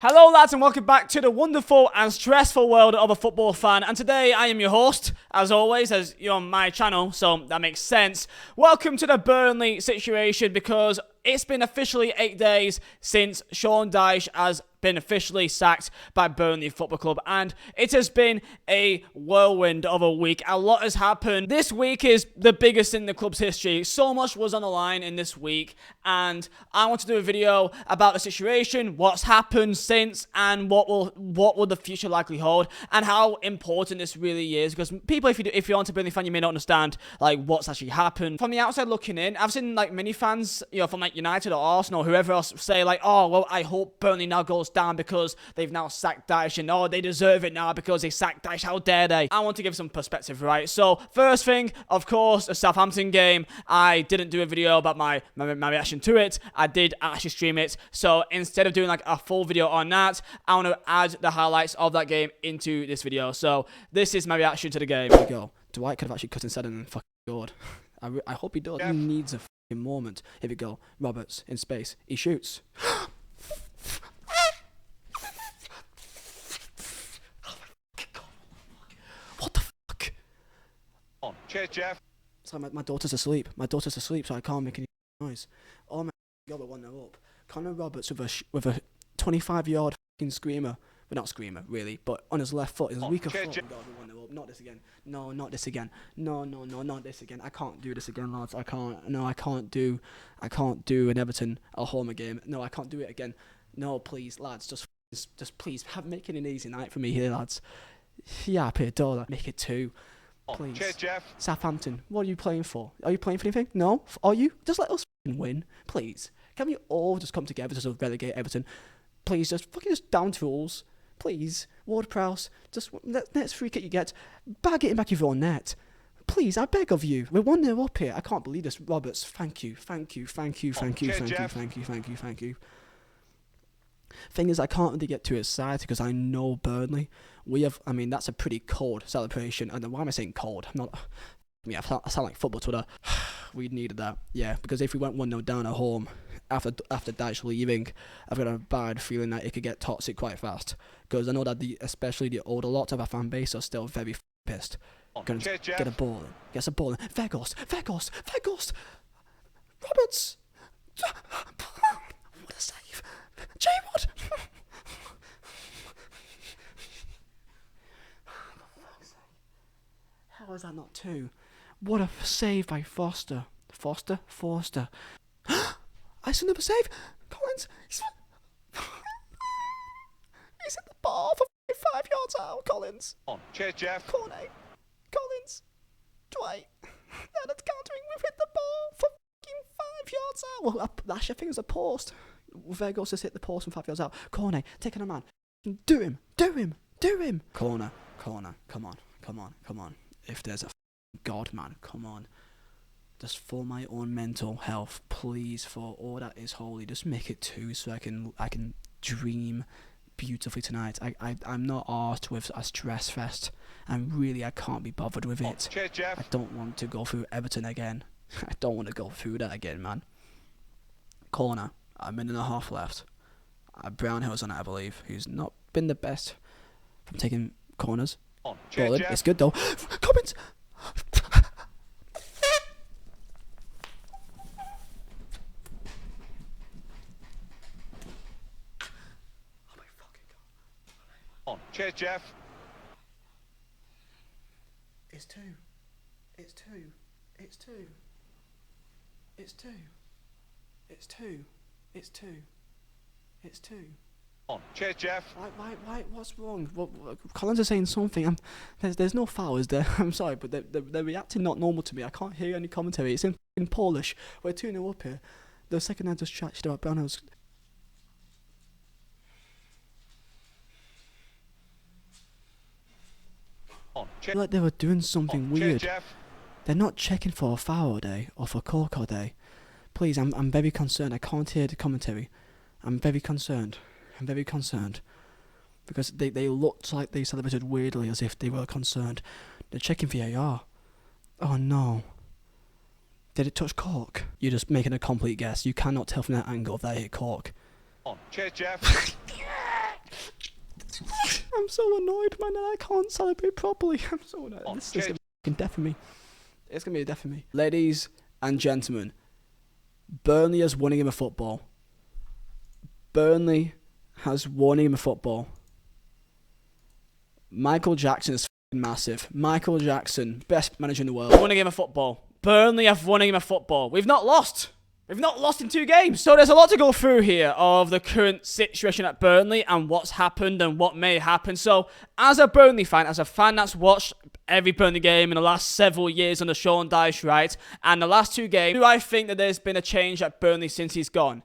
Hello lads and welcome back to the wonderful and stressful world of a football fan, and today I am your host, as always, as you're on my channel, so that makes sense. Welcome to the Burnley situation, because it's been officially 8 days since Sean Dyche has been officially sacked by Burnley Football Club, and it has been a whirlwind of a week. A lot has happened. This week is the biggest in the club's history. So much was on the line in this week, and I want to do a video about the situation, what's happened since, and what will the future likely hold, and how important this really is. Because people, if you're not a Burnley fan, you may not understand like what's actually happened. From the outside looking in, I've seen like many fans, from like United or Arsenal, whoever else, say like, oh well, I hope Burnley now goes down because they've now sacked Dyche, and oh, they deserve it now because they sacked Dyche, how dare they. I want to give some perspective, right? So first thing, of course, the Southampton game. I didn't do a video about my reaction to it. I did actually stream it, so instead of doing like a full video on that, I want to add the highlights of that game into this video. So this is my reaction to the game. Here we go. Dwight could have actually cut instead and fucking scored. I hope he does. He needs a fucking moment. Here we go. Roberts in space. He shoots. What the fuck? Cheers, Jeff. Sorry, my daughter's asleep. My daughter's asleep, so I can't make any noise. Oh my god, we're 1-0 up. Connor Roberts with a 25-yard fucking screamer. Well, not screamer, really, but on his left foot, his weaker foot. Oh god, we're 1-0 up. Not this again. No, not this again. No, not this again. I can't do this again, lads. I can't. No, I can't do an Everton Alhoma game. No, I can't do it again. No, please, lads, just please, make it an easy night for me here, lads. Yeah, $1, make it 2. Please. Cheers, Jeff. Southampton, what are you playing for? Are you playing for anything? No? Are you? Just let us win, please. Can we all just come together to relegate Everton? Please, just down tools. Please. Ward-Prowse, just next free kick you get, bag it in back of your net. Please, I beg of you. We're 1-0 up here. I can't believe this. Roberts, thank you. Thing is, I can't really get too excited because I know Burnley. That's a pretty cold celebration. And why am I saying cold? I sound like football Twitter. We needed that. Yeah, because if we went 1-0 down at home after Dyche leaving, I've got a bad feeling that it could get toxic quite fast. Because I know that especially the older lot of our fan base are still very pissed. Gonna get a ball in. Gets a ball in. Vegos. Roberts. What a save. J-Rod. How is that not 2? What a save by Foster. Forster? I see another save. Collins. He's hit the ball for 5 yards out. Collins. Cheers, Jeff. Corner. Collins. Dwight. And it's countering. We've hit the ball for 5 yards out. Well, actually, I think it was a post. Vegos has hit the post from 5 yards out. Corner. Taking a man. Do him. Corner. Come on. If there's a God, man, come on. Just for my own mental health, please, for all that is holy, just make it 2 so I can dream beautifully tonight. I'm not arsed with a stress fest, and really I can't be bothered with it. Cheers, Jeff. I don't want to go through Everton again. I don't want to go through that again, man. Corner, a minute and a half left. Brownhill's on it, I believe, who's not been the best from taking corners. Cheers, Jeff. It's good though. Comments. Oh my fucking god. Cheers, Jeff. It's 2. Cheers, Jeff. Why? What's wrong? Collins is saying something. There's no foul, is there? I'm sorry, but they're reacting not normal to me. I can't hear any commentary. It's in Polish. We're 2-0 up here. The second I just chatted about Brownhill's. Like they were doing something weird. Jeff. They're not checking for a foul day or for cork day. Please, I'm very concerned. I can't hear the commentary. I'm very concerned because they looked like they celebrated weirdly as if they were concerned. They're checking VAR. Oh no. Did it touch cork? You're just making a complete guess. You cannot tell from that angle if that hit cork. Cheers, Jeff. so annoyed, man, and I can't celebrate properly. I'm so annoyed. This is going to be death for me. It's going to be a death for me. Ladies and gentlemen, Burnley has won a game of football. Burnley has won a game of football. Michael Jackson is massive. Michael Jackson, best manager in the world. Won a game of football. Burnley have won a game of football. We've not lost. We've not lost in 2 games. So there's a lot to go through here of the current situation at Burnley and what's happened and what may happen. So as a Burnley fan, as a fan that's watched every Burnley game in the last several years under Sean Dyche, right? And the last 2 games, do I think that there's been a change at Burnley since he's gone?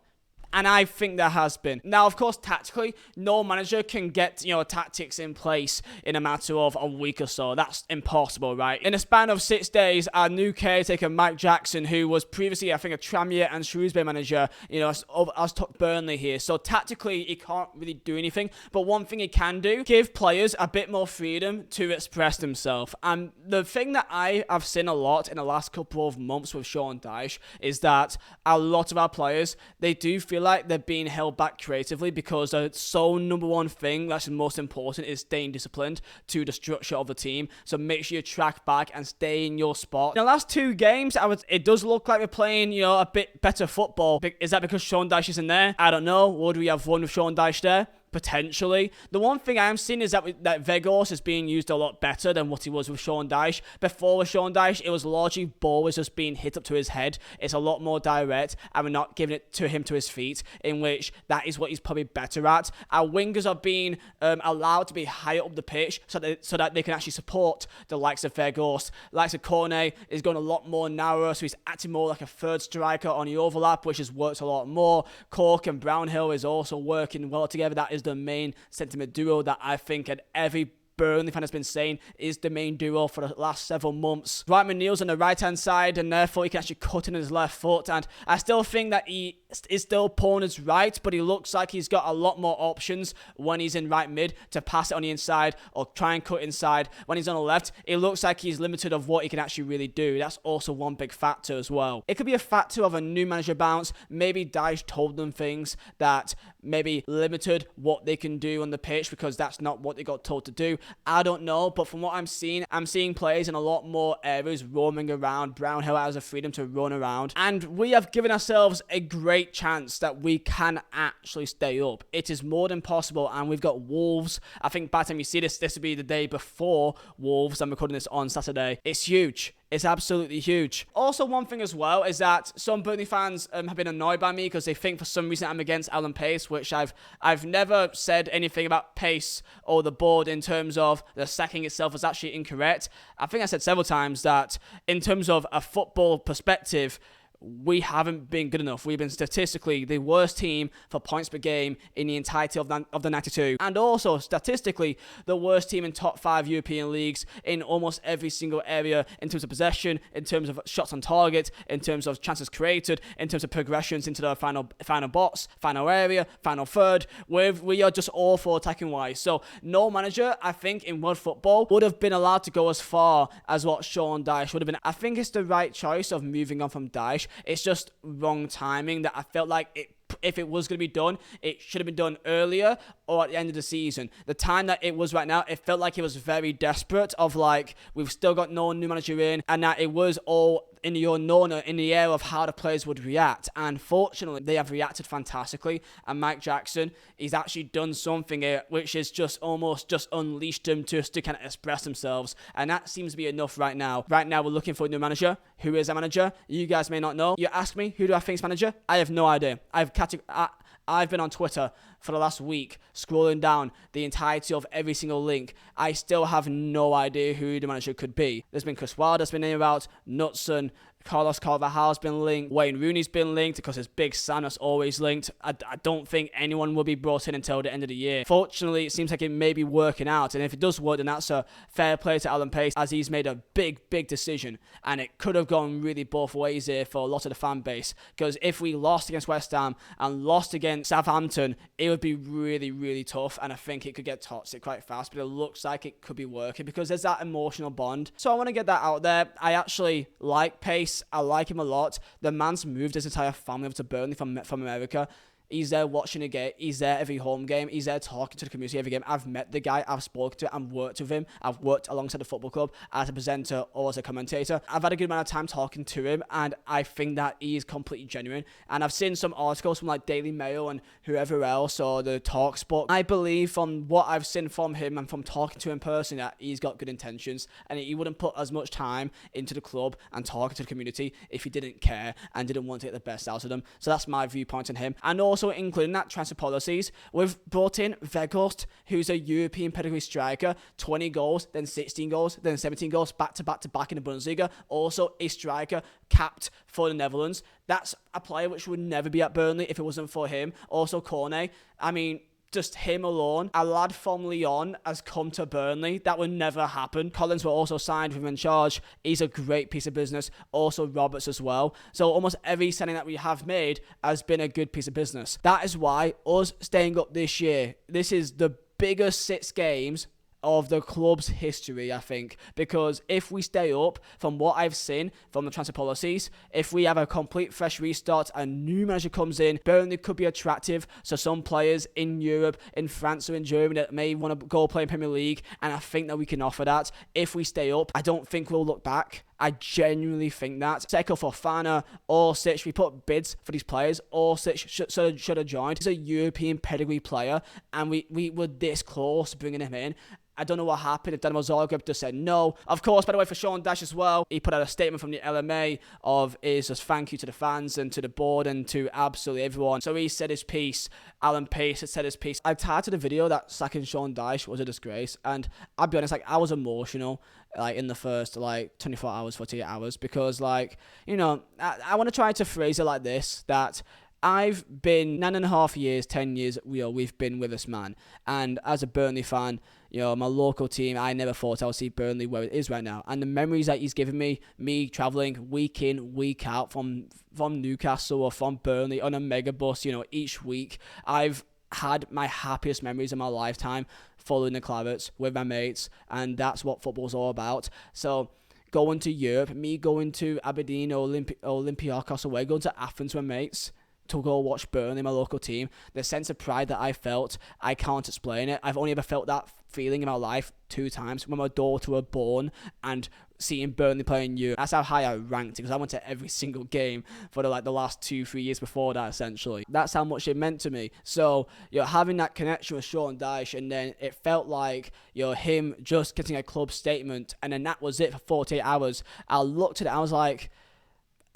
And I think there has been. Now, of course, tactically, no manager can get, tactics in place in a matter of a week or so. That's impossible, right? In a span of 6 days, our new caretaker, Mike Jackson, who was previously, I think, a Tranmere and Shrewsbury manager, has took Burnley here. So tactically, he can't really do anything. But one thing he can do, give players a bit more freedom to express themselves. And the thing that I have seen a lot in the last couple of months with Sean Dyche is that a lot of our players, they do feel like they're being held back creatively because the sole number one thing that's the most important is staying disciplined to the structure of the team. So make sure you track back and stay in your spot. In the last 2 games, it does look like we're playing, a bit better football. Is that because Sean Dyche isn't there? I don't know. Would we have won with Sean Dyche there? Potentially. The one thing I am seeing is that Vizeh is being used a lot better than what he was with Sean Dyche. Before with Sean Dyche, it was largely ball was just being hit up to his head. It's a lot more direct, and we're not giving it to him to his feet, in which that is what he's probably better at. Our wingers are being allowed to be higher up the pitch so that they can actually support the likes of Vizeh. Likes of Cornet is going a lot more narrow, so he's acting more like a third striker on the overlap, which has worked a lot more. Cork and Brownhill is also working well together. That is the main sentiment duo that I think that every Burnley fan has been saying is the main duo for the last several months. Dwight McNeil's on the right-hand side, and therefore he can actually cut in his left foot. And I still think that he is still pulling his right, but he looks like he's got a lot more options when he's in right mid to pass it on the inside or try and cut inside. When he's on the left, it looks like he's limited of what he can actually really do. That's also one big factor as well. It could be a factor of a new manager bounce. Maybe Dyche told them things that maybe limited what they can do on the pitch because that's not what they got told to do. I don't know, but from what I'm seeing players in a lot more areas roaming around. Brownhill has the freedom to run around. And we have given ourselves a great chance that we can actually stay up. It is more than possible, and we've got Wolves. I think by the time you see this will be the day before Wolves. I'm recording this on Saturday. It's huge. It's absolutely huge. Also, one thing as well is that some Burnley fans have been annoyed by me because they think for some reason I'm against Alan Pace, which I've never said anything about Pace or the board in terms of the sacking itself was actually incorrect. I think I said several times that in terms of a football perspective, we haven't been good enough. We've been statistically the worst team for points per game in the entirety of the 92. And also, statistically, the worst team in top 5 European leagues in almost every single area in terms of possession, in terms of shots on target, in terms of chances created, in terms of progressions into the final box, final area, final third. We are just awful attacking wise. So no manager, I think, in world football would have been allowed to go as far as what Sean Dyche would have been. I think it's the right choice of moving on from Dyche. It's just wrong timing that I felt like if it was going to be done, it should have been done earlier or at the end of the season. The time that it was right now, it felt like it was very desperate of like, we've still got no new manager in, and that it was all in the unknown, in the air of how the players would react. And fortunately, they have reacted fantastically. And Mike Jackson, he's actually done something here, which is just almost just unleashed them just to kind of express themselves. And that seems to be enough right now. Right now, we're looking for a new manager. Who is a manager? You guys may not know. You ask me, who do I think is manager? I have no idea. I've been on Twitter for the last week, scrolling down the entirety of every single link. I still have no idea who the manager could be. There's been Chris Wilder's been in about, Knutson, Carlos Carvajal's been linked, Wayne Rooney's been linked because it's Big Sam that's always linked. I don't think anyone will be brought in until the end of the year. Fortunately, it seems like it may be working out, and if it does work, then that's a fair play to Alan Pace, as he's made a big decision, and it could have gone really both ways here for a lot of the fan base, because if we lost against West Ham and lost against Southampton, it would be really tough, and I think it could get toxic quite fast, but it looks like it could be working because there's that emotional bond. So I want to get that out there. I actually like Pace. I like him a lot. The man's moved his entire family over to Burnley from America. He's there watching a game. He's there every home game. He's there talking to the community every game. I've met the guy. I've spoken to him. I've worked with him. I've worked alongside the football club as a presenter or as a commentator. I've had a good amount of time talking to him, and I think that he is completely genuine. And I've seen some articles from like Daily Mail and whoever else, or the Talksport. I believe from what I've seen from him and from talking to him personally that he's got good intentions, and he wouldn't put as much time into the club and talking to the community if he didn't care and didn't want to get the best out of them. So that's my viewpoint on him. And also including that transfer policies, we've brought in Weghorst, who's a European pedigree striker, 20 goals, then 16 goals, then 17 goals, back to back in the Bundesliga. Also a striker capped for the Netherlands. That's a player which would never be at Burnley if it wasn't for him. Also Cornet. I mean, just him alone. A lad from Lyon has come to Burnley. That would never happen. Collins were also signed with him in charge. He's a great piece of business. Also Roberts as well. So almost every signing that we have made has been a good piece of business. That is why us staying up this year, this is the biggest 6 games of the club's history, I think, because if we stay up, from what I've seen from the transfer policies, if we have a complete fresh restart, a new manager comes in, Burnley could be attractive. So some players in Europe, in France or in Germany that may want to go play in Premier League, and I think that we can offer that. If we stay up, I don't think we'll look back. I genuinely think that. Seko Fofana, Orsic, we put bids for these players. Orsic should have joined. He's a European pedigree player, and we were this close to bringing him in. I don't know what happened. If Dynamo Zagreb just said no. Of course, by the way, for Sean Dyche as well, he put out a statement from the LMA of his just thank you to the fans and to the board and to absolutely everyone. So he said his piece. Alan Pace had said his piece. I titled the video that sacking Sean Dyche was a disgrace, and I'll be honest, like I was emotional like in the first like 24 hours, 48 hours, because like, you know, I want to try to phrase it like this, that I've been 9.5 years, 10 years, we've been with this man. And as a Burnley fan, my local team, I never thought I would see Burnley where it is right now. And the memories that he's given me travelling week in, week out from Newcastle or from Burnley on a mega bus, each week, I've had my happiest memories of my lifetime following the Clarets with my mates. And that's what football's all about. So going to Europe, me going to Aberdeen or Olympiacos away, going to Athens with mates, to go watch Burnley, my local team, the sense of pride that I felt, I can't explain it. I've only ever felt that feeling in my life 2 times, when my daughter was born and seeing Burnley playing Europe. That's how high I ranked it, because I went to every single game for the last 2-3 years before that, essentially. That's how much it meant to me. So, having that connection with Sean Dyche, and then it felt like, him just getting a club statement, and then that was it for 48 hours. I looked at it, I was like,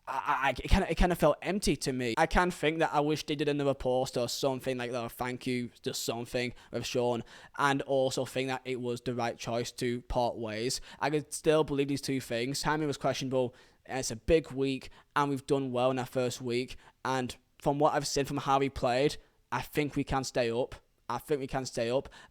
it kind of felt empty to me. I can think that I wish they did another post or something like that, thank you, just something with Sean, and also think that it was the right choice to part ways. I could still believe these 2 things. Timing was questionable, and it's a big week, and we've done well in our first week, and from what I've seen from how we played, I think we can stay up.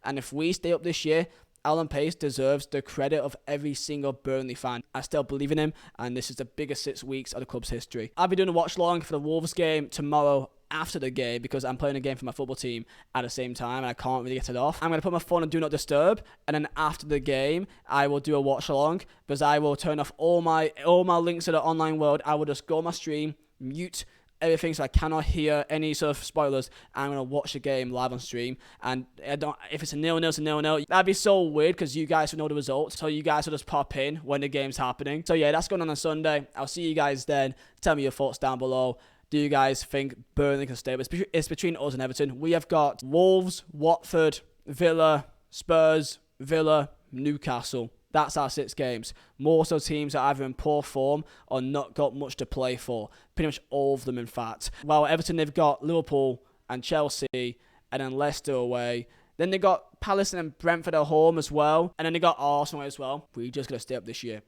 And if we stay up this year, Alan Pace deserves the credit of every single Burnley fan. I still believe in him, and this is the biggest 6 weeks of the club's history. I'll be doing a watch along for the Wolves game tomorrow after the game, because I'm playing a game for my football team at the same time and I can't really get it off. I'm going to put my phone on Do Not Disturb, and then after the game I will do a watch along, because I will turn off all my links to the online world. I will just go on my stream, mute everything, so I cannot hear any sort of spoilers. I'm going to watch the game live on stream, and if it's a 0-0, it's a 0-0. That'd be so weird, because you guys will know the results, so you guys will just pop in when the game's happening. So yeah, that's going on Sunday. I'll see you guys then. Tell me your thoughts down below. Do you guys think Burnley can stay? It's between us and Everton. We have got Wolves, Watford, Villa, Spurs, Villa, Newcastle. That's our 6 games. Most of the teams are either in poor form or not got much to play for. Pretty much all of them, in fact. While Everton, they've got Liverpool and Chelsea, and then Leicester away. Then they got Palace and Brentford at home as well. And then they got Arsenal as well. We're just going to stay up this year.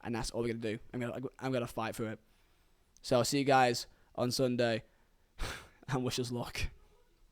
And that's all we're going to do. I'm going to fight for it. So I'll see you guys on Sunday. And wish us luck.